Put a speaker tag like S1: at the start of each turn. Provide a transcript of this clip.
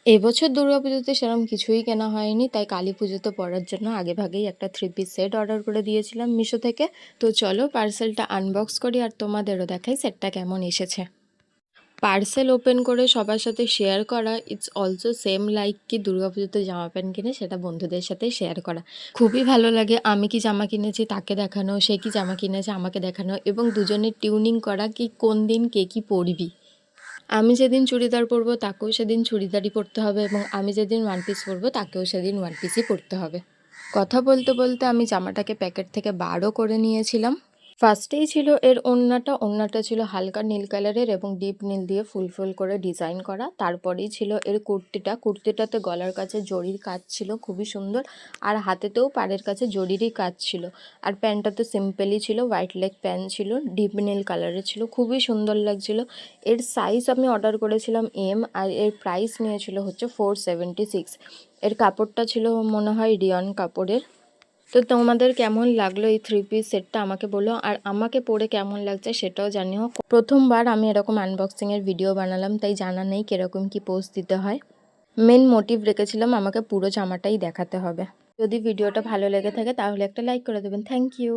S1: এবছর দুর্গাপুজোতে সেরকম কিছুই কেনা হয়নি, তাই কালী পুজোতে পরার জন্য আগেভাগেই একটা 3 পিস সেট অর্ডার করে দিয়েছিলাম মিশো থেকে। তো চলো পার্সেলটা আনবক্স করি আর তোমাদেরও দেখাই সেটটা কেমন এসেছে। পার্সেল ওপেন করে সবার সাথে শেয়ার করা ইটস অলসো সেম লাইক কি দুর্গাপুজোতে জামা প্যান্ট কিনে সেটা বন্ধুদের সাথে শেয়ার করা। খুবই ভালো লাগে আমি কি জামা কিনেছি তাকে দেখানো, সে কি জামা কিনেছে আমাকে দেখানো, এবং দুজনের টিউনিং করা কি কোন দিন কে কি পরবি। আমি যেদিন চুড়িদার পরবো তাকেও সেদিন চুড়িদারই পরতে হবে, এবং আমি যেদিন ওয়ান পিস পরবো তাকেও সেদিন ওয়ান পিসই পরতে হবে। কথা বলতে বলতে আমি জামাটাকে প্যাকেট থেকে বারও করে নিয়েছিলাম। ফার্স্টেই ছিল এর ওড়নাটা ছিল হালকা নীল কালারের এবং ডিপ নীল দিয়ে ফুল ফুল করে ডিজাইন করা। তারপরেই ছিল এর কুর্তিটাতে গলার কাছে জরির কাজ ছিল খুবই সুন্দর, আর হাতেতেও পাড়ের কাছে জরিরই কাজ ছিল। আর প্যান্টটা তো সিম্পলই ছিল, হোয়াইট লেগ প্যান্ট ছিল, ডিপ নীল কালারের ছিল, খুবই সুন্দর লাগছিল। এর সাইজ আমি অর্ডার করেছিলাম এম, আর এর প্রাইস নিয়েছিল হচ্ছে 476। এর কাপড়টা ছিল মনে হয় রিয়ন কাপড়ের। তো তোমাদের কেমন লাগলো এই 3 পিস সেটটা আমাকে বলো, আর আমাকে পরে কেমন লাগছে সেটাও জানিও। প্রথমবার আমি এরকম আনবক্সিংয়ের ভিডিও বানালাম, তাই জানা নেই কীরকম কি পোস্ট দিতে হয়। মেন মোটিভ রেখেছিলাম আমাকে পুরো জামাটাই দেখাতে হবে। যদি ভিডিওটা ভালো লেগে থাকে তাহলে একটা লাইক করে দেবেন। Thank you.